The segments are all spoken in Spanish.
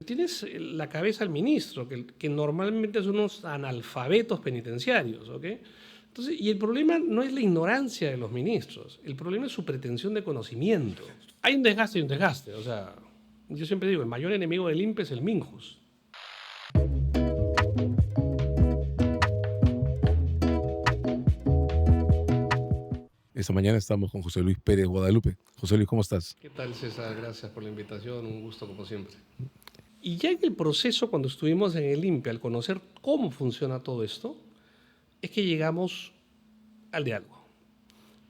tienes la cabeza al ministro, que normalmente son unos analfabetos penitenciarios, ¿ok? Entonces, y el problema no es la ignorancia de los ministros, el problema es su pretensión de conocimiento. Hay un desgaste y un desgaste, o sea, yo siempre digo, el mayor enemigo del INPE es el Minjus. Esta mañana estamos con José Luis Pérez Guadalupe. José Luis, ¿cómo estás? ¿Qué tal, César? Gracias por la invitación, un gusto como siempre. Y ya en el proceso, cuando estuvimos en el INPE, al conocer cómo funciona todo esto, es que llegamos al diálogo.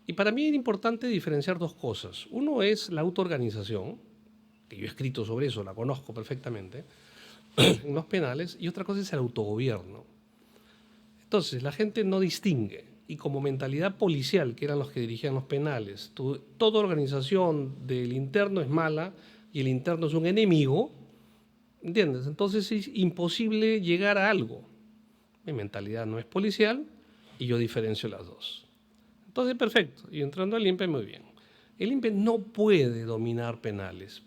Y para mí era importante diferenciar dos cosas. Uno es la autoorganización, que yo he escrito sobre eso, la conozco perfectamente, en los penales, y otra cosa es el autogobierno. Entonces, la gente no distingue, y como mentalidad policial, que eran los que dirigían los penales, toda organización del interno es mala y el interno es un enemigo, ¿entiendes? Entonces es imposible llegar a algo. Mi mentalidad no es policial y yo diferencio las dos. Entonces, perfecto. Y entrando al INPE, muy bien. El INPE no puede dominar penales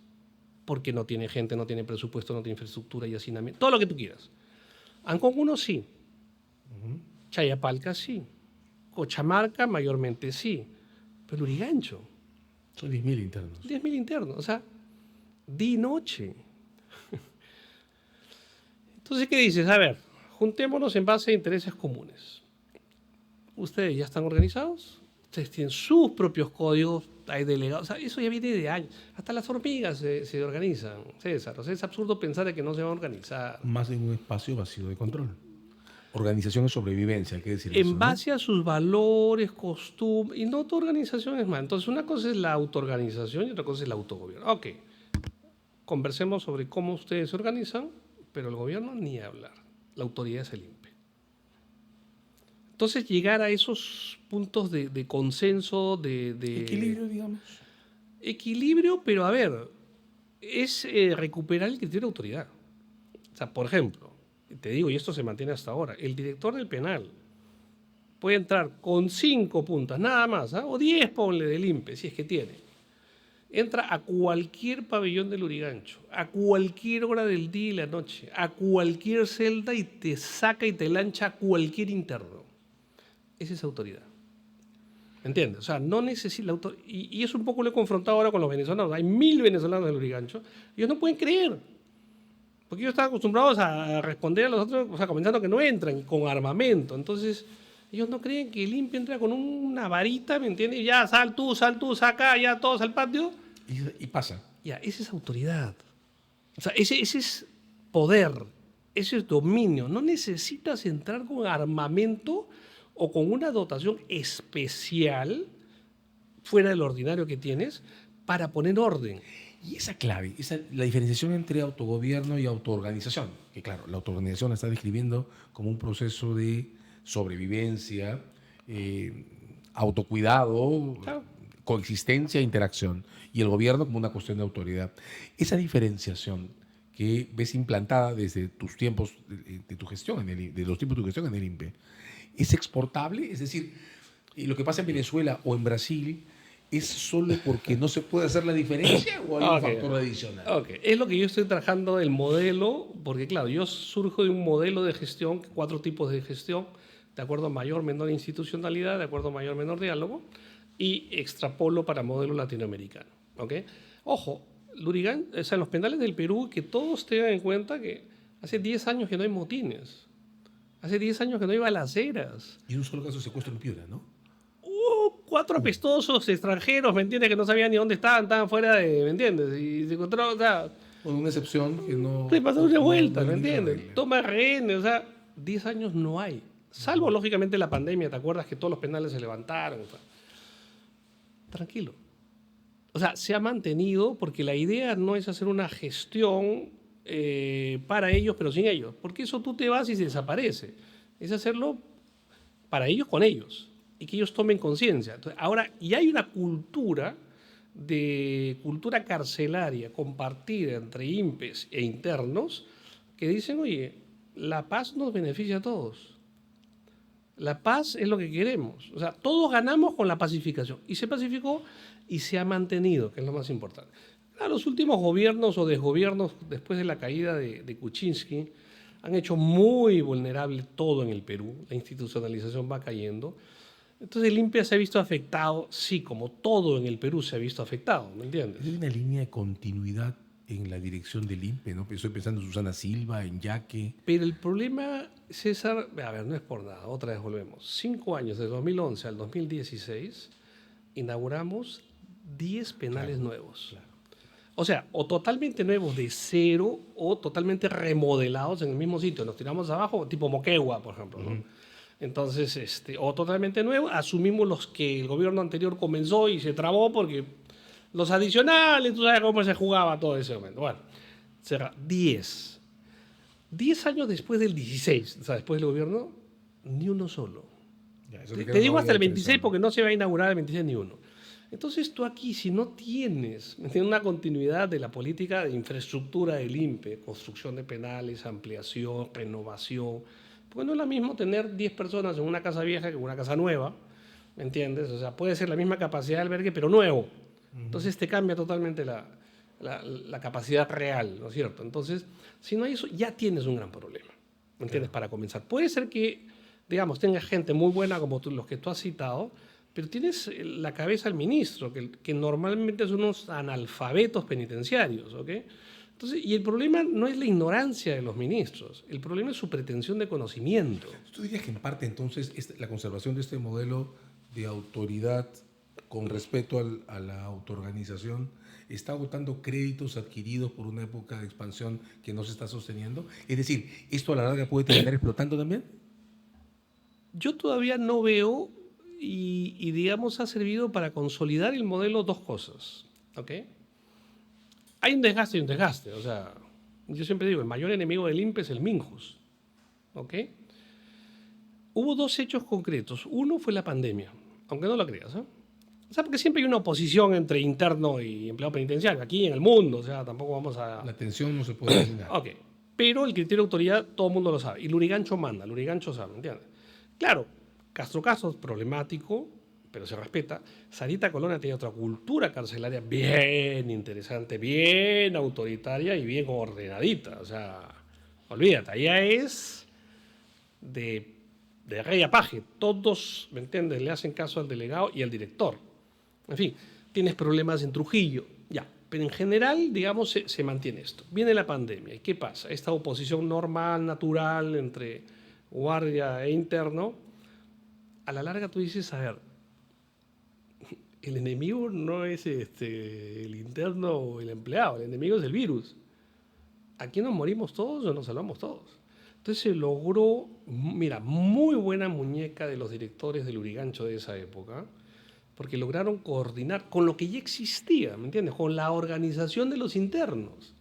porque no tiene gente, no tiene presupuesto, no tiene infraestructura y hacinamiento, todo lo que tú quieras. Ancón 1 sí. Chayapalca sí. Cochamarca mayormente sí. Pero Lurigancho. Son 10.000 internos. 10.000 internos. O sea, día y noche. Entonces, ¿qué dices? A ver, juntémonos en base a intereses comunes. Ustedes ya están organizados, ustedes tienen sus propios códigos, hay delegados, o sea, eso ya viene de años. Hasta las hormigas se organizan, César. O sea, es absurdo pensar de que no se va a organizar. Más en un espacio vacío de control. Organización es sobrevivencia, hay que decir En eso, base a sus valores, costumbres, y no toda organización es mala. Entonces, una cosa es la autoorganización y otra cosa es el autogobierno. Ok, conversemos sobre cómo ustedes se organizan, pero el gobierno ni hablar. La autoridad es el INPE. Entonces, llegar a esos puntos de consenso, de equilibrio, digamos. Equilibrio, pero a ver, es recuperar el criterio de autoridad. O sea, por ejemplo, te digo, y esto se mantiene hasta ahora, el director del penal puede entrar con 5 puntas, nada más, o 10, ponle del INPE, si es que tiene. Entra a cualquier pabellón del Lurigancho, a cualquier hora del día y la noche, a cualquier celda y te saca y te lancha a cualquier interno. Esa es autoridad. ¿Entiendes? O sea, no necesita y eso un poco lo he confrontado ahora con los venezolanos. Hay 1.000 venezolanos en Lurigancho. Ellos no pueden creer. Porque ellos están acostumbrados a responder a los otros, o sea, comenzando que no entran con armamento. Entonces, ellos no creen que el INPE entra con una varita, ¿me entiendes? Y ya, sal tú, saca, ya todos al patio. Y pasa. Ya, esa es autoridad. O sea, ese es poder, ese es dominio. No necesitas entrar con armamento o con una dotación especial fuera del ordinario que tienes para poner orden. Y esa clave, la diferenciación entre autogobierno y autoorganización, que claro, la autoorganización la está describiendo como un proceso de sobrevivencia, autocuidado, claro, coexistencia e interacción, y el gobierno como una cuestión de autoridad. Esa diferenciación que ves implantada desde tus tiempos de tu gestión, de los tiempos de tu gestión en el INPE, ¿es exportable? Es decir, lo que pasa en Venezuela o en Brasil, ¿es solo porque no se puede hacer la diferencia o hay un factor adicional? Es lo que yo estoy trabajando, el modelo, porque claro, yo surjo de un modelo de gestión, 4 tipos de gestión, de acuerdo a mayor, menor institucionalidad, de acuerdo a mayor, menor diálogo, y extrapolo para modelo latinoamericano. ¿Okay? Ojo, Lurigan, o sea, en los penales del Perú, que todos tengan en cuenta que hace 10 años que no hay motines, hace 10 años que no hay balaceras. Y un solo caso de secuestro en Piura, ¿no? 4 apestosos extranjeros, ¿me entiendes? Que no sabían ni dónde estaban fuera de, ¿me entiendes? Y se encontraron, o sea... Con una excepción que no... Le pasaron una vuelta, ¿me entiendes? Toma rehenes, o sea, 10 años no hay. Salvo, lógicamente, la pandemia, ¿te acuerdas que todos los penales se levantaron? O sea, tranquilo. O sea, se ha mantenido porque la idea no es hacer una gestión para ellos, pero sin ellos. Porque eso tú te vas y se desaparece. Es hacerlo para ellos con ellos. Y que ellos tomen conciencia. Ahora, y hay una cultura carcelaria compartida entre INPEs e internos que dicen, oye, la paz nos beneficia a todos. La paz es lo que queremos. O sea, todos ganamos con la pacificación. Y se pacificó y se ha mantenido, que es lo más importante. A los últimos gobiernos o desgobiernos después de la caída de Kuczynski han hecho muy vulnerable todo en el Perú. La institucionalización va cayendo. Entonces el INPE se ha visto afectado, sí, como todo en el Perú se ha visto afectado, ¿me entiendes? Hay una línea de continuidad en la dirección del INPE, ¿no? Estoy pensando en Susana Silva, en Yaque. Pero el problema, César, a ver, no es por nada, otra vez volvemos. 5 años, de 2011 al 2016, inauguramos 10 penales nuevos. Claro. O sea, o totalmente nuevos de cero o totalmente remodelados en el mismo sitio. Nos tiramos abajo, tipo Moquegua, por ejemplo, ¿no? Entonces, o totalmente nuevos, asumimos los que el gobierno anterior comenzó y se trabó porque los adicionales, tú sabes cómo se jugaba todo ese momento. Bueno, será 10. 10 años después del 16, o sea, después del gobierno, ni uno solo. Ya, eso Te digo hasta el 26 interesante. porque no se va a inaugurar el 26 ni uno. Entonces tú aquí, si no tienes una continuidad de la política de infraestructura del INPE, construcción de penales, ampliación, renovación, porque no es lo mismo tener 10 personas en una casa vieja que en una casa nueva, ¿me entiendes? O sea, puede ser la misma capacidad de albergue, pero nuevo. Entonces te cambia totalmente la capacidad real, ¿no es cierto? Entonces, si no hay eso, ya tienes un gran problema, ¿me entiendes? Para comenzar. Puede ser que, digamos, tengas gente muy buena como los que tú has citado, pero tienes la cabeza al ministro, que normalmente son unos analfabetos penitenciarios, ¿ok? Entonces, y el problema no es la ignorancia de los ministros, el problema es su pretensión de conocimiento. ¿Tú dirías que en parte entonces la conservación de este modelo de autoridad con respeto a la autoorganización está agotando créditos adquiridos por una época de expansión que no se está sosteniendo? Es decir, ¿esto a la larga puede terminar explotando también? Yo todavía no veo y digamos ha servido para consolidar el modelo dos cosas, ¿ok? Hay un desgaste y un desgaste, o sea, yo siempre digo, el mayor enemigo del INPE es el Minjus, ¿ok? Hubo dos hechos concretos. Uno fue la pandemia, aunque no lo creas, ¿eh? O sea, porque siempre hay una oposición entre interno y empleado penitenciario, aquí en el mundo, o sea, tampoco vamos a... La tensión no se puede eliminar. Ok, pero el criterio de autoridad todo el mundo lo sabe, y Lurigancho manda, Lurigancho sabe, ¿entiendes? Claro, Castro Caso es problemático, pero se respeta. Sarita Colonna tiene otra cultura carcelaria bien interesante, bien autoritaria y bien ordenadita. O sea, olvídate, ella es de rey a paje. Todos, ¿me entiendes?, le hacen caso al delegado y al director. En fin, tienes problemas en Trujillo, ya. Pero en general, digamos, se mantiene esto. Viene la pandemia. ¿Y qué pasa? Esta oposición normal, natural, entre guardia e interno, a la larga tú dices, a ver, el enemigo no es el interno o el empleado, el enemigo es el virus. Aquí nos morimos todos o nos salvamos todos. Entonces se logró, mira, muy buena muñeca de los directores del Lurigancho de esa época, porque lograron coordinar con lo que ya existía, ¿me entiendes? Con la organización de los internos.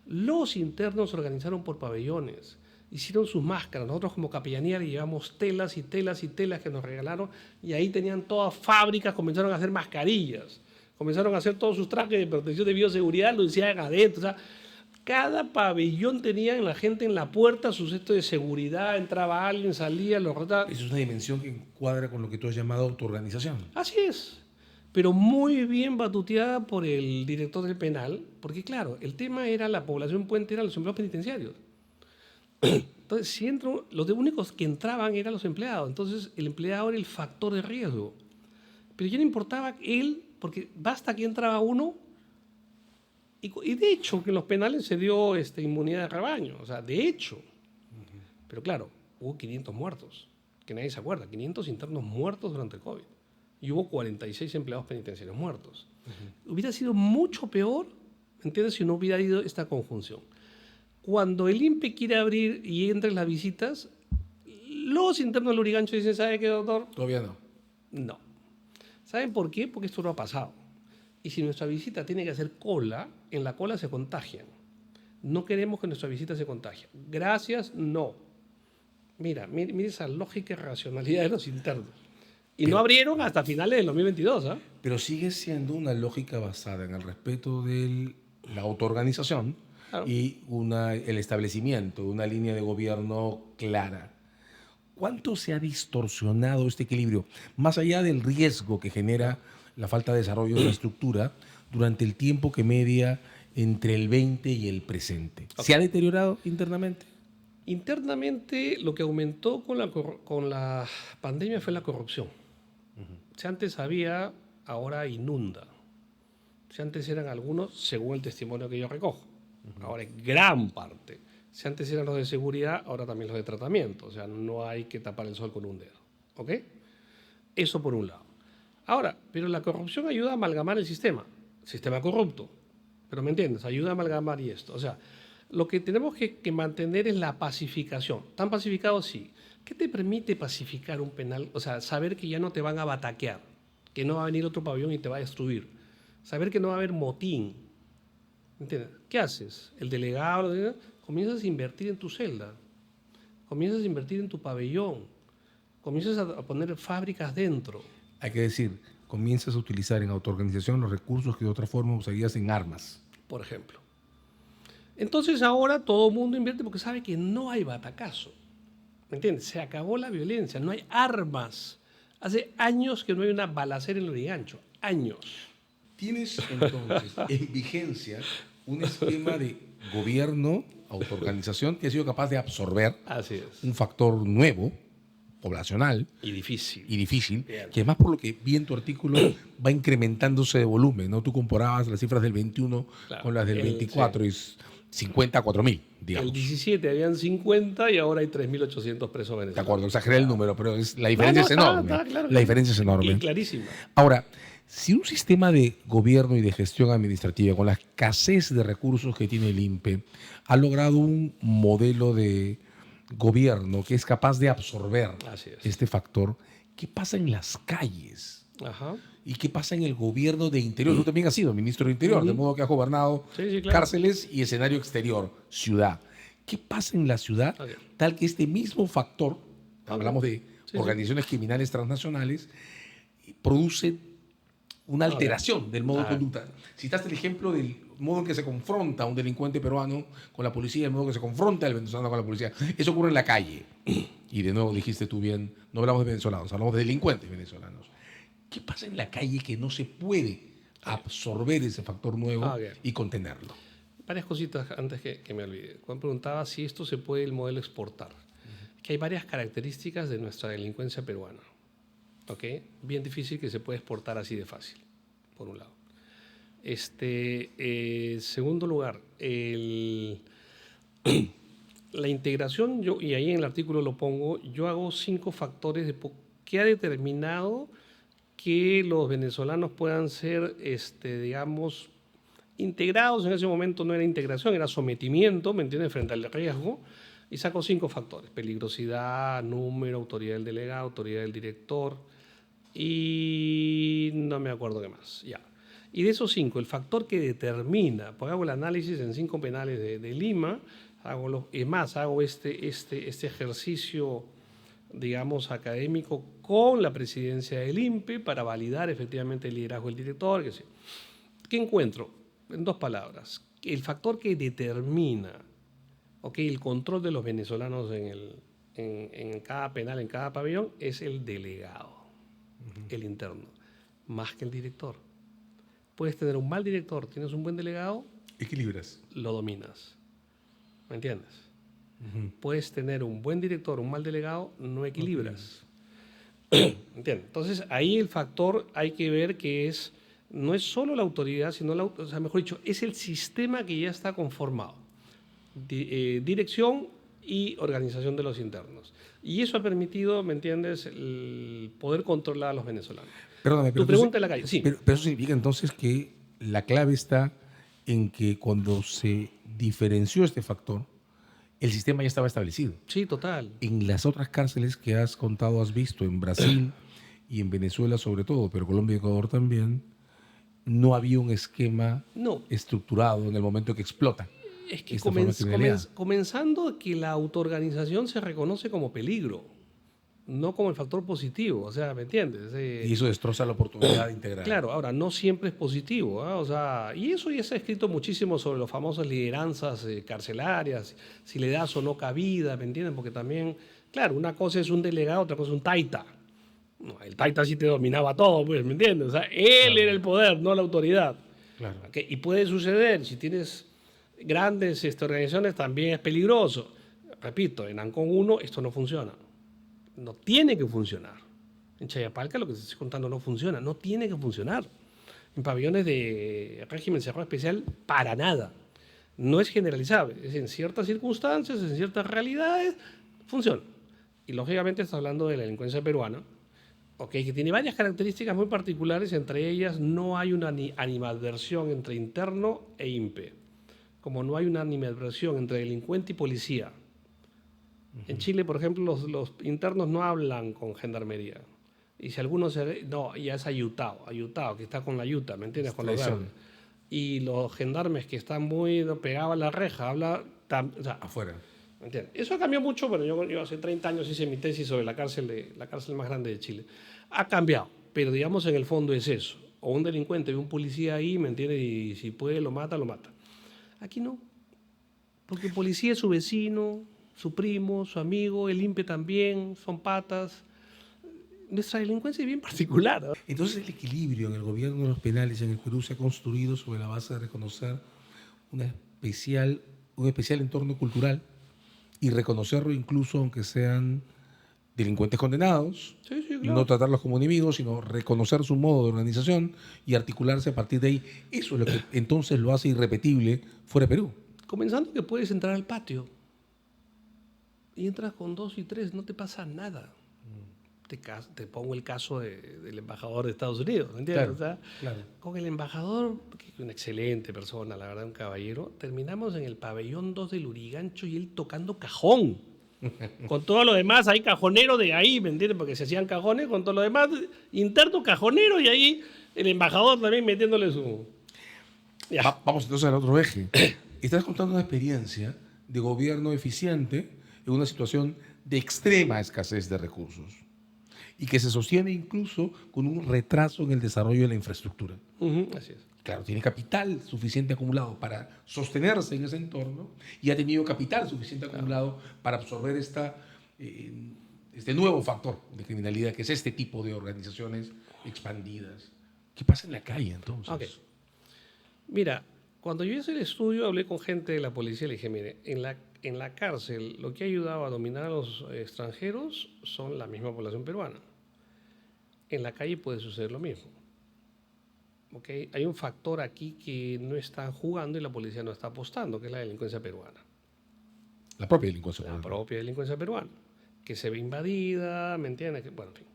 Los internos se organizaron por pabellones, hicieron sus máscaras. Nosotros como capellanía le llevamos telas y telas y telas que nos regalaron y ahí tenían todas fábricas, comenzaron a hacer mascarillas, comenzaron a hacer todos sus trajes de protección de bioseguridad, lo hacían adentro. O sea, cada pabellón tenía en la gente en la puerta su cesto de seguridad, entraba alguien, salía, lo rotaba. Esa es una dimensión que cuadra con lo que tú has llamado autoorganización. Así es, pero muy bien batuteada por el director del penal, porque claro, el tema era la población puente, eran los empleados penitenciarios. Entonces, si entro, los únicos que entraban eran los empleados. Entonces, el empleado era el factor de riesgo. Pero ya no importaba él, porque basta que entraba uno. Y de hecho, que en los penales se dio inmunidad de rebaño. O sea, de hecho. Pero claro, hubo 500 muertos, que nadie se acuerda. 500 internos muertos durante el COVID. Y hubo 46 empleados penitenciarios muertos. Hubiera sido mucho peor, ¿entiendes?, si no hubiera habido esta conjunción. Cuando el INPE quiere abrir y entran las visitas, los internos del Lurigancho dicen, ¿sabe qué, doctor? Todavía no. No. ¿Saben por qué? Porque esto no ha pasado. Y si nuestra visita tiene que hacer cola, en la cola se contagian. No queremos que nuestra visita se contagie. Gracias, no. Mira esa lógica y racionalidad de los internos. Y no abrieron hasta finales del 2022, ¿ah? Pero sigue siendo una lógica basada en el respeto de la autoorganización. Claro. Y el establecimiento de una línea de gobierno clara. ¿Cuánto se ha distorsionado este equilibrio? Más allá del riesgo que genera la falta de desarrollo de la estructura, durante el tiempo que media entre el 20 y el presente. Ok. ¿Se ha deteriorado internamente? Internamente, lo que aumentó con la pandemia fue la corrupción. Si antes había, ahora inunda. Si antes eran algunos, según el testimonio que yo recojo. Ahora es gran parte. Si antes eran los de seguridad, ahora también los de tratamiento. O sea, no hay que tapar el sol con un dedo. ¿Ok? Eso por un lado. Ahora, pero la corrupción ayuda a amalgamar el sistema corrupto. Pero ¿me entiendes? Ayuda a amalgamar y esto. O sea, lo que tenemos que mantener es la pacificación. ¿Tan pacificado? Sí. ¿Qué te permite pacificar un penal? O sea, saber que ya no te van a bataquear, que no va a venir otro pabellón y te va a destruir. Saber que no va a haber motín. ¿Entiendes? ¿Qué haces? El delegado, comienzas a invertir en tu celda, comienzas a invertir en tu pabellón, comienzas a poner fábricas dentro. Hay que decir, comienzas a utilizar en autoorganización los recursos que de otra forma usarías en armas. Por ejemplo. Entonces ahora todo el mundo invierte porque sabe que no hay batacazo. ¿Me entiendes? Se acabó la violencia, no hay armas. Hace años que no hay una balacera en Lurigancho. Años. Tienes entonces en vigencia un esquema de gobierno, autoorganización, que ha sido capaz de absorber Así es. un factor nuevo, poblacional Y difícil. y difícil, Bien. que además por lo que vi en tu artículo va incrementándose de volumen, ¿no? Tú comparabas las cifras del 21 Claro. con las del 24 y es 54.000, digamos. El 17 habían 50 y ahora hay 3.800 presos De venezolanos. acuerdo, exageré el número, pero la diferencia es está, enorme. claro. La diferencia es enorme. Y clarísima. Ahora, si un sistema de gobierno y de gestión administrativa, con la escasez de recursos que tiene el INPE, ha logrado un modelo de gobierno que es capaz de absorber Así es. este factor, ¿qué pasa en las calles? Ajá. ¿Y qué pasa en el gobierno de Interior? Tú también has sido ministro de Interior, de modo que has gobernado Sí, claro. cárceles y escenario exterior, ciudad. ¿Qué pasa en la ciudad Ok. tal que este mismo factor, hablamos de Sí. organizaciones criminales transnacionales, produce una alteración del modo de conducta? Citaste el ejemplo del modo en que se confronta un delincuente peruano con la policía, el modo en que se confronta el venezolano con la policía. Eso ocurre en la calle. Y de nuevo dijiste tú bien, no hablamos de venezolanos, hablamos de delincuentes venezolanos. ¿Qué pasa en la calle que no se puede absorber ese factor nuevo y contenerlo? Varias cositas antes que me olvide. Juan preguntaba si esto se puede el modelo exportar. Que hay varias características de nuestra delincuencia peruana. ¿Ok? Bien difícil que se pueda exportar así de fácil, por un lado. Segundo lugar, la integración, y ahí en el artículo lo pongo, yo hago 5 factores que ha determinado que los venezolanos puedan ser, digamos, integrados. En ese momento no era integración, era sometimiento, ¿me entiendes?, frente al riesgo. Y saco 5 factores: peligrosidad, número, autoridad del delegado, autoridad del director, y no me acuerdo qué más. Ya. Y de esos 5, el factor que determina, pues hago el análisis en 5 penales de Lima, hago este ejercicio, digamos, académico con la presidencia del INPE para validar efectivamente el liderazgo del director. ¿Qué encuentro? En 2 palabras. El factor que determina, el control de los venezolanos en cada penal, en cada pabellón, es el delegado, el interno, más que el director. Puedes tener un mal director, tienes un buen delegado, Equilibras. lo dominas. ¿Me entiendes? Puedes tener un buen director, un mal delegado, no equilibras. ¿Entiendes? Entonces, ahí el factor hay que ver que no es solo la autoridad, sino mejor dicho, es el sistema que ya está conformado. Dirección y organización de los internos. Y eso ha permitido, ¿me entiendes?, el poder controlar a los venezolanos. Perdóname, pero tu pregunta en la calle, sí. Pero eso significa entonces que la clave está en que cuando se diferenció este factor, el sistema ya estaba establecido. Sí, total. En las otras cárceles que has contado, has visto, en Brasil y en Venezuela sobre todo, pero Colombia y Ecuador también, no había un esquema estructurado en el momento que explota. Es que comenzando que la autoorganización se reconoce como peligro, no como el factor positivo, o sea, ¿me entiendes? Y eso destroza la oportunidad de integrar. Claro, ahora, no siempre es positivo, ¿eh? O sea, y eso ya se ha escrito muchísimo sobre las famosas lideranzas carcelarias, si le das o no cabida, ¿me entienden? Porque también, claro, una cosa es un delegado, otra cosa es un taita. No, el taita sí te dominaba todo, pues, ¿me entiendes? O sea, él era el poder, no la autoridad. Claro. ¿Okay? Y puede suceder, si tienes grandes organizaciones, también es peligroso. Repito, en Ancón 1 esto no funciona. No tiene que funcionar. En Chayapalca lo que te estoy contando no funciona, no tiene que funcionar. En pabellones de régimen cerrado especial, para nada. No es generalizable. Es en ciertas circunstancias, en ciertas realidades, funciona. Y lógicamente está hablando de la delincuencia peruana, okay, que tiene varias características muy particulares, entre ellas no hay una animadversión entre interno e INPE, como no hay una animadversión entre delincuente y policía. En Chile, por ejemplo, los internos no hablan con gendarmería. Y si alguno no, ya es ayutado, que está con la ayuta, ¿me entiendes? Con los verdes. Y los gendarmes que están muy pegados a la reja, o sea, afuera. ¿Me entiendes? Eso ha cambiado mucho. Bueno, yo hace 30 años hice mi tesis sobre la cárcel más grande de Chile. Ha cambiado, pero digamos en el fondo es eso. O un delincuente ve un policía ahí, ¿me entiendes? Y si puede lo mata, lo mata. Aquí no, porque el policía es su vecino, su primo, su amigo, el INPE también, son patas. Nuestra delincuencia es bien particular, ¿no? Entonces el equilibrio en el gobierno de los penales en el Perú se ha construido sobre la base de reconocer un especial entorno cultural y reconocerlo incluso aunque sean delincuentes condenados, Sí, sí, claro. no tratarlos como enemigos, sino reconocer su modo de organización y articularse a partir de ahí. Eso es lo que entonces lo hace irrepetible fuera de Perú. Comenzando que puedes entrar al patio y entras con 2 y 3, no te pasa nada. Te pongo el caso del embajador de Estados Unidos, ¿me entiendes? Claro, O sea, claro. con el embajador, que es una excelente persona, la verdad, un caballero, terminamos en el pabellón 2 del Urigancho y él tocando cajón. Con todo lo demás, hay cajonero de ahí, ¿me entiendes? Porque se hacían cajones, con todo lo demás, interno cajonero, y ahí el embajador también metiéndole su... Ya. Vamos entonces al otro eje. Estás contando una experiencia de gobierno eficiente en una situación de extrema escasez de recursos y que se sostiene incluso con un retraso en el desarrollo de la infraestructura. Así es. Claro, tiene capital suficiente acumulado para sostenerse en ese entorno y ha tenido capital suficiente acumulado para absorber este nuevo factor de criminalidad que es este tipo de organizaciones expandidas. ¿Qué pasa en la calle entonces? Okay. Mira, cuando yo hice el estudio hablé con gente de la policía y le dije, mire, en la cárcel lo que ha ayudado a dominar a los extranjeros son la misma población peruana. En la calle puede suceder lo mismo. ¿Okay? Hay un factor aquí que no están jugando y la policía no está apostando, que es la delincuencia peruana. La propia delincuencia La peruana. propia delincuencia peruana, que se ve invadida, ¿me entiendes? Bueno, en fin.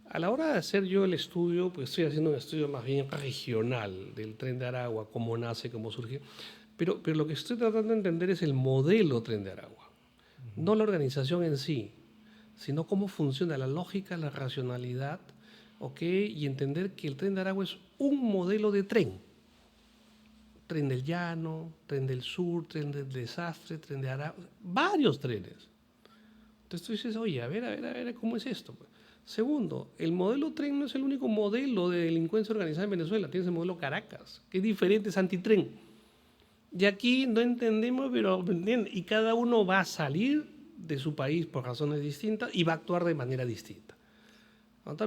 A la hora de hacer yo el estudio, pues estoy haciendo un estudio más bien regional del Tren de Aragua, cómo nace, cómo surge, pero lo que estoy tratando de entender es el modelo Tren de Aragua, no la organización en sí, sino cómo funciona la lógica, la racionalidad, ¿okay? Y entender que el Tren de Aragua es un modelo de tren. Tren del Llano, Tren del Sur, Tren del Desastre, Tren de Aragua, varios trenes. Entonces tú dices, oye, a ver, ¿cómo es esto? Segundo, el modelo tren no es el único modelo de delincuencia organizada en Venezuela, tienes el modelo Caracas, que es diferente, es antitren. Y aquí no entendemos, pero ¿entienden? Y cada uno va a salir de su país por razones distintas y va a actuar de manera distinta.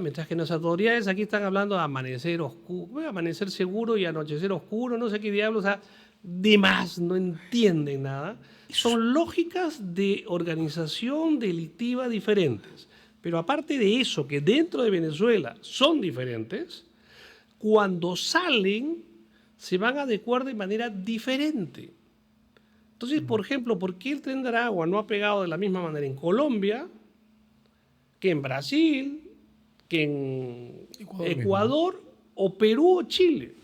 Mientras que nuestras autoridades aquí están hablando de amanecer oscuro, amanecer seguro y anochecer oscuro, no sé qué diablos, o sea, de más, no entienden nada. Son lógicas de organización delictiva diferentes. Pero aparte de eso, que dentro de Venezuela son diferentes, cuando salen se van a adecuar de manera diferente. Entonces, por ejemplo, ¿por qué el Tren de Aragua no ha pegado de la misma manera en Colombia que en Brasil, que en Ecuador o Perú o Chile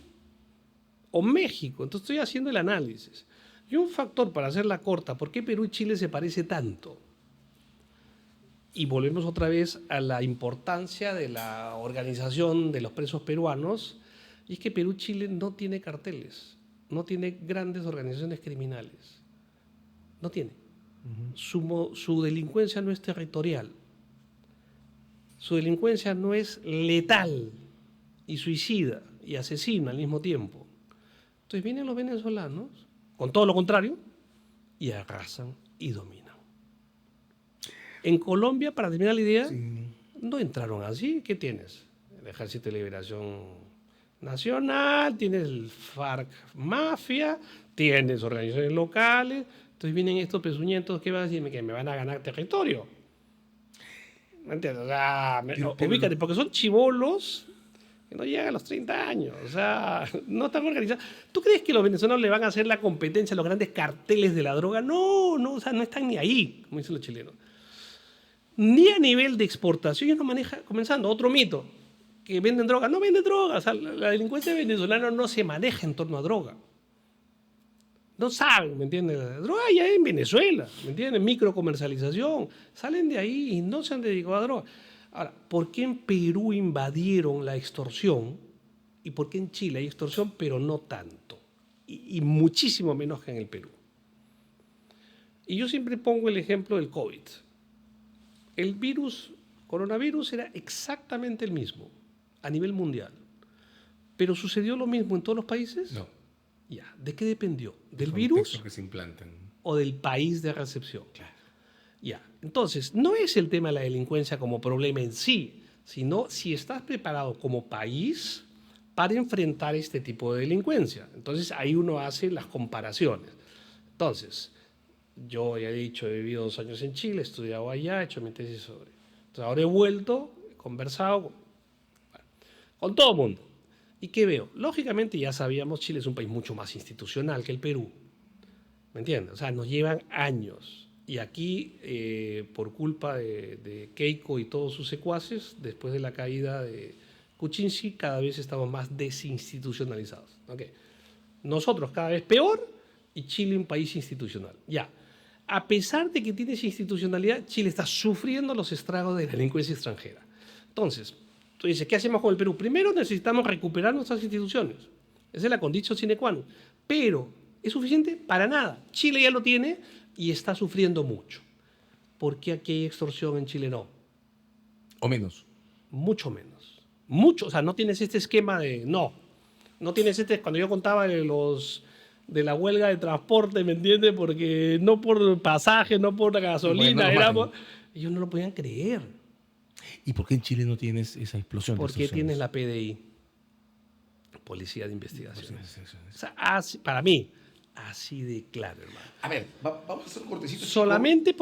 o México? Entonces estoy haciendo el análisis. Y un factor para hacerla corta, ¿por qué Perú y Chile se parece tanto? Y volvemos otra vez a la importancia de la organización de los presos peruanos, y es que Perú y Chile no tiene carteles, no tiene grandes organizaciones criminales, no tiene. Su delincuencia no es territorial, su delincuencia no es letal y suicida y asesina al mismo tiempo. Entonces vienen los venezolanos, con todo lo contrario, y arrasan y dominan. En Colombia, para terminar la idea, no entraron así. ¿Qué tienes? El Ejército de Liberación nacional, tienes el FARC mafia, tienes organizaciones locales. Entonces vienen estos pezuñentos que van a decirme que me van a ganar territorio. ¿Me entiendes? O sea, ubícate, porque son chibolos que no llegan a los 30 años. O sea, no están organizados. ¿Tú crees que los venezolanos le van a hacer la competencia a los grandes carteles de la droga? No, no, o sea, no están ni ahí, como dicen los chilenos. Ni a nivel de exportación. Ellos no manejan, comenzando, otro mito, que venden droga. No venden droga. O sea, la delincuencia venezolana no se maneja en torno a droga. No saben, ¿me entiendes? La droga ya en Venezuela, ¿me entiendes? Microcomercialización. Salen de ahí y no se han dedicado a droga. Ahora, ¿por qué en Perú invadieron la extorsión? ¿Y por qué en Chile hay extorsión, pero no tanto? Y muchísimo menos que en el Perú. Y yo siempre pongo el ejemplo del COVID. El coronavirus era exactamente el mismo a nivel mundial. ¿Pero sucedió lo mismo en todos los países? No. Ya. ¿De qué dependió? ¿Del El virus contexto que se implantan. o del país de recepción? Claro. Ya. Entonces, no es el tema de la delincuencia como problema en sí, sino si estás preparado como país para enfrentar este tipo de delincuencia. Entonces, ahí uno hace las comparaciones. Entonces, yo ya he dicho, he vivido 2 años en Chile, he estudiado allá, he hecho mi tesis sobre. Entonces, ahora he vuelto, he conversado con todo el mundo. ¿Y qué veo? Lógicamente, ya sabíamos, Chile es un país mucho más institucional que el Perú. ¿Me entiendes? O sea, nos llevan años. Y aquí, por culpa de Keiko y todos sus secuaces, después de la caída de Kuczynski, cada vez estamos más desinstitucionalizados. ¿Okay? Nosotros cada vez peor y Chile un país institucional. Ya. A pesar de que tienes institucionalidad, Chile está sufriendo los estragos de la delincuencia extranjera. Entonces, tú dices, ¿qué hacemos con el Perú? Primero necesitamos recuperar nuestras instituciones. Esa es la condición sine qua non. Pero, ¿es suficiente? Para nada. Chile ya lo tiene y está sufriendo mucho. ¿Por qué aquí hay extorsión en Chile no? O menos. Mucho menos. Mucho. O sea, no tienes este esquema de... No tienes cuando yo contaba de la huelga de transporte, ¿me entiendes? Porque no por pasaje, no por gasolina, ellos no lo podían creer. ¿Y por qué en Chile no tienes esa explosión? ¿Por qué tienes la PDI? Policía de Investigación. O sea, para mí, así de claro, hermano. A ver, vamos a hacer un cortecito. Solamente,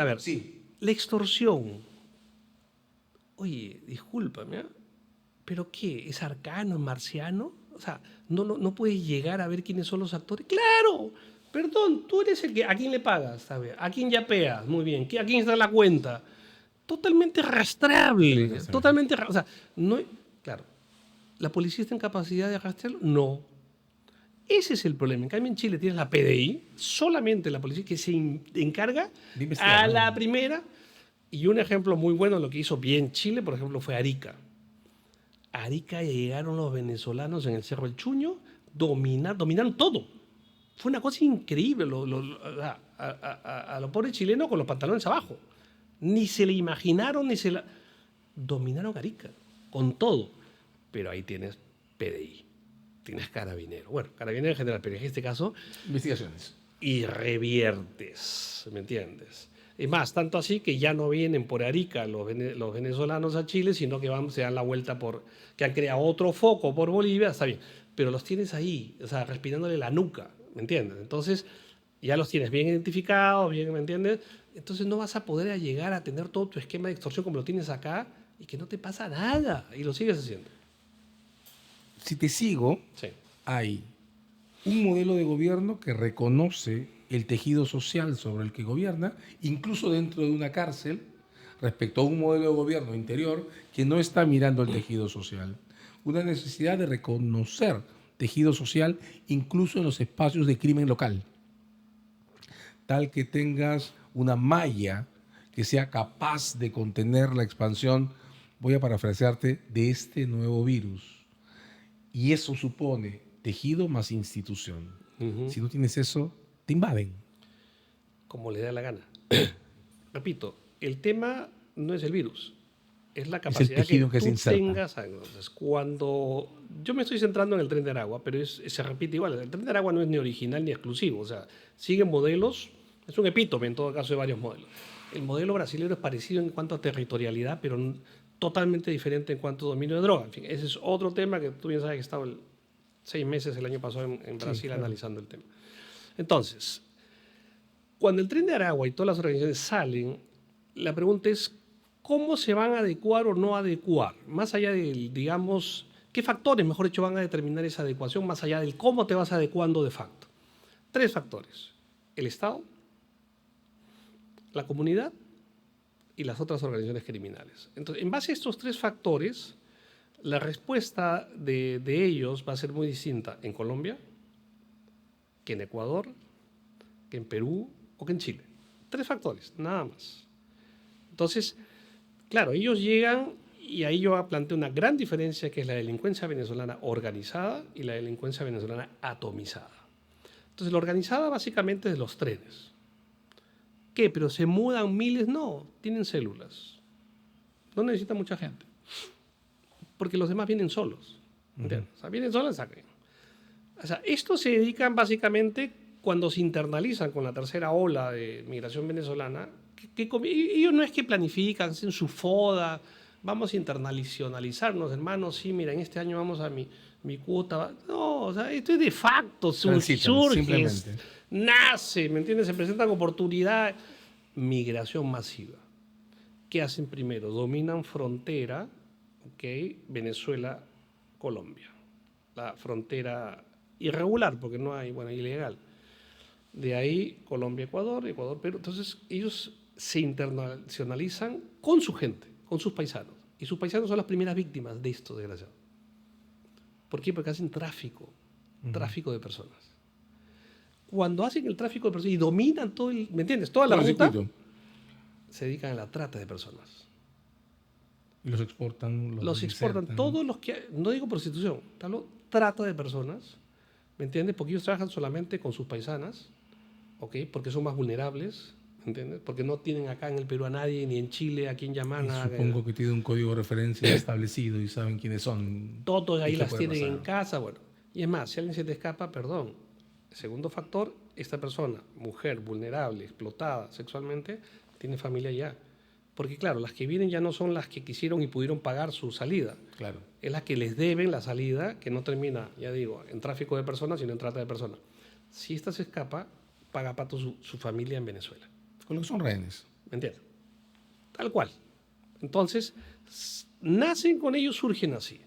a ver, Sí. la extorsión. Oye, discúlpame, ¿pero qué? ¿Es arcano, es marciano? O sea, no puedes llegar a ver quiénes son los actores. ¡Claro! Perdón, tú eres el que... ¿A quién le pagas? ¿Sabes? ¿A quién yapeas? Muy bien. ¿A quién está la cuenta? Totalmente rastreable. Totalmente... O sea, no... Claro. ¿La policía está en capacidad de rastrearlo? No. Ese es el problema. En cambio, en Chile tienes la PDI, solamente la policía que se encarga a la primera. Y un ejemplo muy bueno de lo que hizo bien Chile, por ejemplo, fue Arica. Arica llegaron los venezolanos en el Cerro del Chuño, dominaron todo. Fue una cosa increíble a los pobres chilenos con los pantalones abajo. Ni se le imaginaron, dominaron Arica, con todo. Pero ahí tienes PDI, tienes Carabinero. Bueno, Carabinero en general, pero en este caso... Investigaciones. Y reviertes, ¿me entiendes? Es más, tanto así que ya no vienen por Arica los venezolanos a Chile, sino que se dan la vuelta que han creado otro foco por Bolivia, está bien, pero los tienes ahí, o sea, respirándole la nuca, ¿me entiendes? Entonces, ya los tienes bien identificados, bien, ¿me entiendes? Entonces no vas a poder llegar a tener todo tu esquema de extorsión como lo tienes acá y que no te pasa nada y lo sigues haciendo. Si te sigo, sí, hay un modelo de gobierno que reconoce el tejido social sobre el que gobierna, incluso dentro de una cárcel, respecto a un modelo de gobierno interior que no está mirando el tejido social. Una necesidad de reconocer tejido social incluso en los espacios de crimen local, tal que tengas una malla que sea capaz de contener la expansión, voy a parafrasearte, de este nuevo virus. Y eso supone tejido más institución. Si no tienes eso, te invaden. Como le da la gana. Repito, el tema no es el virus, es la capacidad que tú tengas. Entonces, cuando yo me estoy centrando en el Tren de Aragua, pero se repite igual. El Tren de Aragua no es ni original ni exclusivo. O sea, sigue modelos, es un epítome en todo caso de varios modelos. El modelo brasileño es parecido en cuanto a territorialidad, pero totalmente diferente en cuanto a dominio de droga. En fin, ese es otro tema que tú bien sabes que he estado 6 meses el año pasado en Brasil claro. analizando el tema. Entonces, cuando el Tren de Aragua y todas las organizaciones salen, la pregunta es cómo se van a adecuar o no adecuar, más allá del, digamos, qué factores, mejor dicho, van a determinar esa adecuación, más allá del cómo te vas adecuando de facto. 3 factores: el Estado, la comunidad y las otras organizaciones criminales. Entonces, en base a estos 3 factores, la respuesta de ellos va a ser muy distinta en Colombia, que en Ecuador, que en Perú o que en Chile. 3 factores, nada más. Entonces, claro, ellos llegan y ahí yo planteo una gran diferencia, que es la delincuencia venezolana organizada y la delincuencia venezolana atomizada. Entonces, la organizada básicamente es de los trenes. ¿Qué? ¿Pero se mudan miles? No, tienen células. No necesitan mucha gente. Porque los demás vienen solos. ¿Entiendes? O sea, vienen solos y sacan. O sea, estos se dedican básicamente cuando se internalizan con la tercera ola de migración venezolana. Ellos no es que planifican, hacen su foda, vamos a internacionalizarnos, hermanos, sí, mira, en este año vamos a mi cuota. No, o sea, esto es de facto, surge, nace, ¿me entiendes? Se presentan oportunidades. Migración masiva. ¿Qué hacen primero? Dominan frontera, ¿ok? Venezuela, Colombia. La frontera irregular, porque no hay, bueno, ilegal. De ahí Colombia, Ecuador, Ecuador, Perú. Entonces ellos se internacionalizan con su gente, con sus paisanos. Y sus paisanos son las primeras víctimas de esto, desgraciado. ¿Por qué? Porque hacen tráfico de personas. Cuando hacen el tráfico de personas y dominan todo el, ¿me entiendes? Toda la ruta, se dedican a la trata de personas. Y los exportan. Los exportan, todos los que, no digo prostitución, hablo trata de personas, ¿me entiendes? Porque ellos trabajan solamente con sus paisanas, ¿ok? Porque son más vulnerables, ¿me entiendes? Porque no tienen acá en el Perú a nadie, ni en Chile a quien llamar. Supongo que tiene un código de referencia establecido y saben quiénes son. Todos ahí las tienen en casa, bueno. Y es más, si alguien se te escapa, perdón. Segundo factor, esta persona, mujer, vulnerable, explotada sexualmente, tiene familia ya. Porque claro, las que vienen ya no son las que quisieron y pudieron pagar su salida. Claro. Es las que les deben la salida, que no termina, ya digo, en tráfico de personas, sino en trata de personas. Si esta se escapa, paga pato su familia en Venezuela. Con lo que son rehenes. ¿Me entiendes? Tal cual. Entonces, nacen con ellos, surgen así.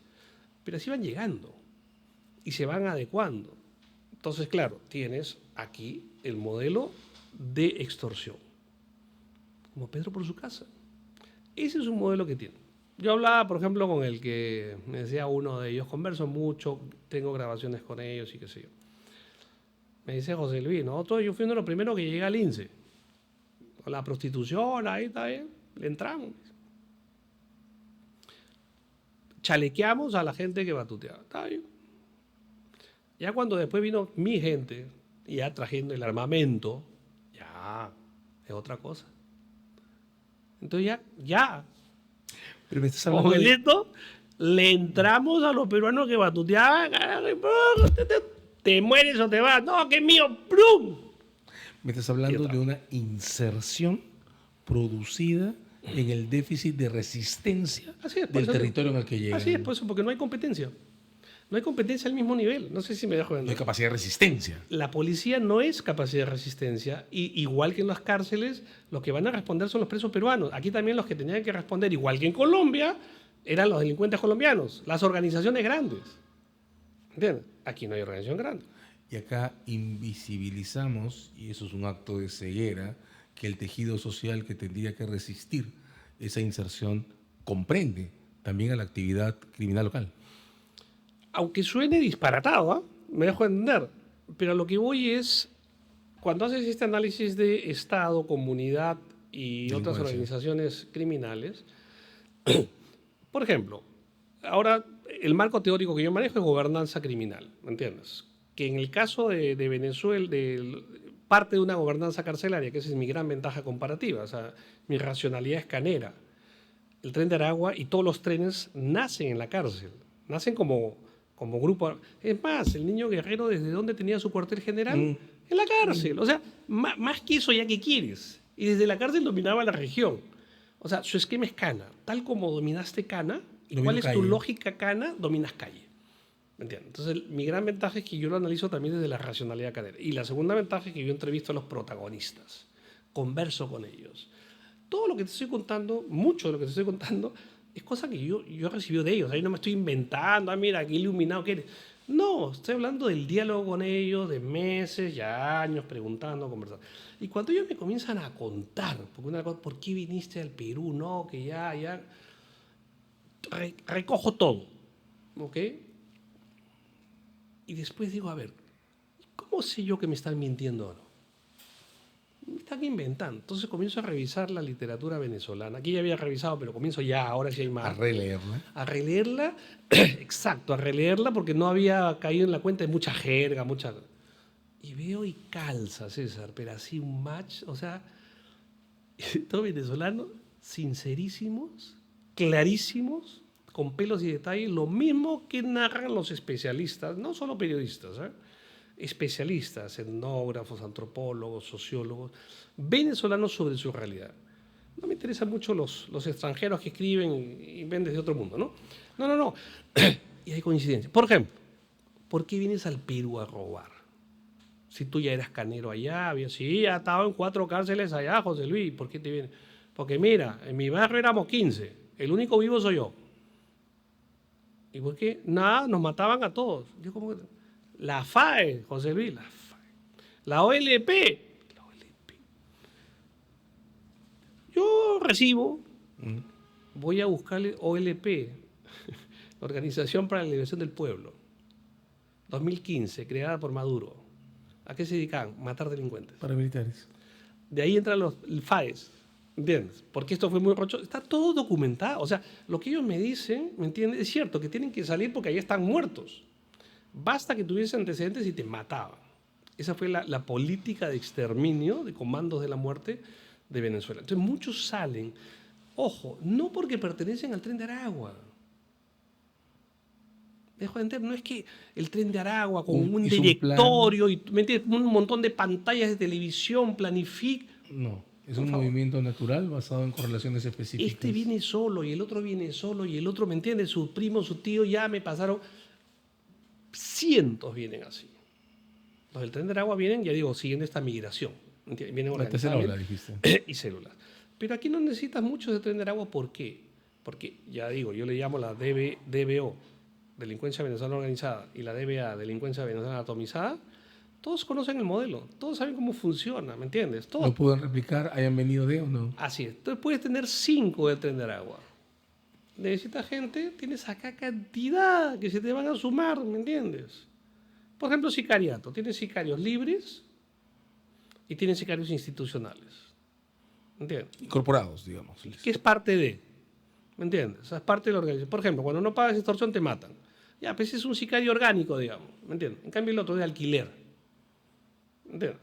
Pero así van llegando y se van adecuando. Entonces, claro, tienes aquí el modelo de extorsión. Como Pedro por su casa. Ese es un modelo que tiene. Yo hablaba, por ejemplo, con el que me decía uno de ellos, converso mucho, tengo grabaciones con ellos y qué sé yo. Me dice José Luis, yo fui uno de los primeros que llegué al INSE. Con la prostitución, ahí está bien, le entramos. Chalequeamos a la gente que batuteaba, está bien. Ya cuando después vino mi gente, y ya trayendo el armamento, ya es otra cosa. Entonces ya. Pero me estás hablando con esto le entramos a los peruanos que batuteaban, te mueres o te vas, no, que es mío, ¡plum! Me estás hablando de una inserción producida en el déficit de resistencia del territorio en el que llegan. Así es, por eso, porque no hay competencia. No hay competencia al mismo nivel. No sé si me dejo entender. No hay capacidad de resistencia. La policía no es capacidad de resistencia. Y igual que en las cárceles, los que van a responder son los presos peruanos. Aquí también los que tenían que responder, igual que en Colombia, eran los delincuentes colombianos, las organizaciones grandes. ¿Entiendes? Aquí no hay organización grande. Y acá invisibilizamos, y eso es un acto de ceguera, que el tejido social que tendría que resistir esa inserción comprende también a la actividad criminal local. Aunque suene disparatado, ¿eh? Me dejo entender, pero a lo que voy es, cuando haces este análisis de Estado, comunidad y otras organizaciones criminales, por ejemplo, ahora el marco teórico que yo manejo es gobernanza criminal, ¿me entiendes? Que en el caso de Venezuela, parte de una gobernanza carcelaria, que esa es mi gran ventaja comparativa, o sea, mi racionalidad escanera. El Tren de Aragua y todos los trenes nacen en la cárcel, nacen como grupo. Es más, el Niño Guerrero, ¿desde dónde tenía su cuartel general? En la cárcel. O sea, más que eso, ya que quieres. Y desde la cárcel dominaba la región. O sea, su esquema es Cana. Tal como dominaste Cana, Domino ¿cuál es tu calle. lógica Cana? Dominas calle. ¿Me entiendes? Entonces, mi gran ventaja es que yo lo analizo también desde la racionalidad canera. Y la segunda ventaja es que yo entrevisto a los protagonistas, converso con ellos. Todo lo que te estoy contando, mucho de lo que te estoy contando, es cosa que yo he recibido de ellos. Ahí no me estoy inventando, mira, qué iluminado que eres. No, estoy hablando del diálogo con ellos, de meses, ya años, preguntando, conversando. Y cuando ellos me comienzan a contar, porque una cosa, ¿por qué viniste al Perú? No, que ya, recojo todo, ¿ok? Y después digo, a ver, ¿cómo sé yo que me están mintiendo o no? Me están inventando. Entonces comienzo a revisar la literatura venezolana. Aquí ya había revisado, pero comienzo ya, ahora sí hay A más. releerla. A releerla, exacto, a releerla porque no había caído en la cuenta de mucha jerga, mucha... Y veo y calza, César, pero así un match, o sea, todo venezolano, sincerísimos, clarísimos, con pelos y detalles, lo mismo que narran los especialistas, no solo periodistas, especialistas, etnógrafos, antropólogos, sociólogos, venezolanos sobre su realidad. No me interesan mucho los extranjeros que escriben y ven desde otro mundo, ¿no? No. Y hay coincidencias. Por ejemplo, ¿por qué vienes al Perú a robar? Si tú ya eras canero allá, sí, ya estaba en 4 cárceles allá, José Luis, ¿por qué te vienes? Porque mira, en mi barrio éramos 15, el único vivo soy yo. ¿Y por qué? Nada, nos mataban a todos. Yo como que, la FAE, José Luis, la FAE. La OLP, la OLP. Yo recibo, voy a buscarle OLP, la Organización para la Liberación del Pueblo, 2015, creada por Maduro. ¿A qué se dedican? Matar delincuentes. Paramilitares. De ahí entran los FAES, ¿entiendes? Porque esto fue muy rocho. Está todo documentado. O sea, lo que ellos me dicen, ¿me entiendes? Es cierto que tienen que salir porque ahí están muertos. Basta que tuviese antecedentes y te mataban. Esa fue la política de exterminio, de comandos de la muerte de Venezuela. Entonces muchos salen, ojo, no porque pertenecen al Tren de Aragua. Dejo de entender, no es que el Tren de Aragua con un hizo un directorio y ¿me entiendes? Un montón de pantallas de televisión planifica. No, es Por un favor. movimiento natural basado en correlaciones específicas. Este viene solo y el otro viene solo y el otro, ¿me entiendes? Su primo, su tío, ya me pasaron. Cientos vienen así. Los del Tren de Aragua vienen, ya digo, siguiendo esta migración. ¿Entiendes? Vienen La tercera ola, organizadamente dijiste. y células. Pero aquí no necesitas mucho de Tren de Aragua, ¿por qué? Porque, ya digo, yo le llamo la DBO, Delincuencia Venezolana Organizada, y la DBA, Delincuencia Venezolana Atomizada. Todos conocen el modelo, todos saben cómo funciona, ¿me entiendes? Todos. ¿Lo pueden replicar, hayan venido de o no? Así es. Entonces puedes tener 5 del Tren de Aragua. Necesitas gente, tienes acá cantidad que se te van a sumar, ¿me entiendes? Por ejemplo, sicariato. Tienes sicarios libres y tienes sicarios institucionales. ¿Me entiendes? Incorporados, digamos. Que es parte de. ¿Me entiendes? O sea, es parte de la organización. Por ejemplo, cuando no pagas extorsión te matan. Ya, pues es un sicario orgánico, digamos. ¿Me entiendes? En cambio, el otro es de alquiler. ¿Me entiendes?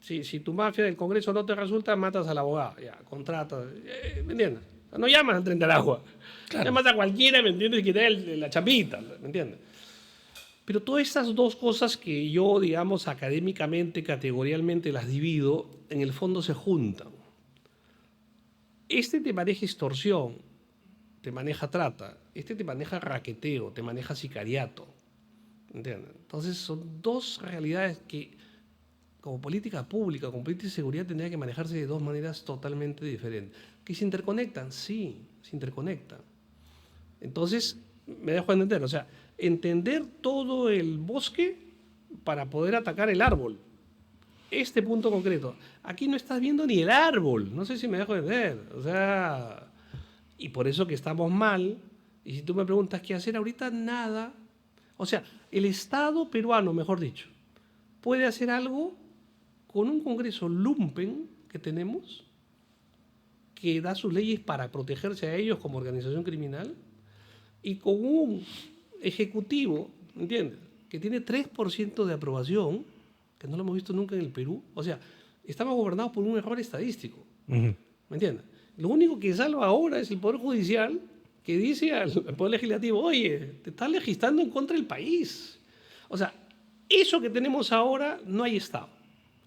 Si tu mafia del Congreso no te resulta, matas al abogado. Ya, contratas. ¿Me entiendes? O sea, no llamas al Tren de Aragua. Claro. Llamas a cualquiera, ¿me entiendes? Que te dé la chapita, ¿me entiendes? Pero todas estas dos cosas que yo, digamos, académicamente, categorialmente las divido, en el fondo se juntan. Este te maneja extorsión, te maneja trata, este te maneja raqueteo, te maneja sicariato. ¿Entiendes? Entonces son dos realidades que como política pública, como política de seguridad tendría que manejarse de dos maneras totalmente diferentes. ¿Que se interconectan? Sí, se interconectan. Entonces, me dejo entender, o sea, entender todo el bosque para poder atacar el árbol. Este punto concreto. Aquí no estás viendo ni el árbol, no sé si me dejo entender. O sea, y por eso que estamos mal. Y si tú me preguntas qué hacer ahorita, nada. O sea, el Estado peruano, mejor dicho, puede hacer algo con un Congreso lumpen que tenemos, que da sus leyes para protegerse a ellos como organización criminal, y con un Ejecutivo, ¿entiendes?, que tiene 3% de aprobación, que no lo hemos visto nunca en el Perú. O sea, estamos gobernados por un error estadístico. ¿Me entiendes? Lo único que salva ahora es el Poder Judicial, que dice al Poder Legislativo, oye, te estás legislando en contra del país. O sea, eso que tenemos ahora no hay Estado,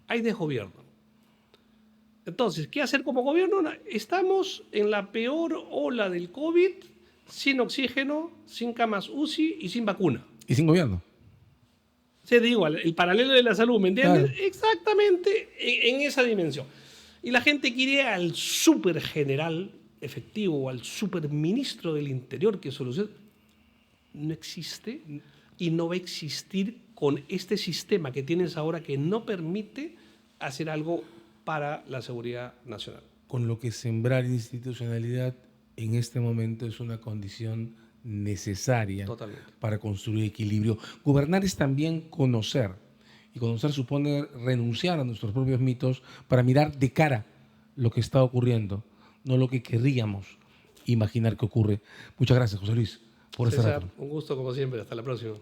hay desgobierno. Entonces, ¿qué hacer como gobierno? Estamos en la peor ola del COVID, sin oxígeno, sin camas UCI y sin vacuna. Y sin gobierno. Se digo, el paralelo de la salud, ¿me entiendes? Claro. Exactamente en esa dimensión. Y la gente quiere al súper general efectivo o al súper ministro del Interior que solucione. No existe y no va a existir con este sistema que tienes ahora que no permite hacer algo para la seguridad nacional. Con lo que sembrar institucionalidad en este momento es una condición necesaria. Totalmente. Para construir equilibrio. Gobernar es también conocer, y conocer supone renunciar a nuestros propios mitos para mirar de cara lo que está ocurriendo, no lo que querríamos imaginar que ocurre. Muchas gracias, José Luis, por este César, rato. un gusto como siempre. Hasta la próxima.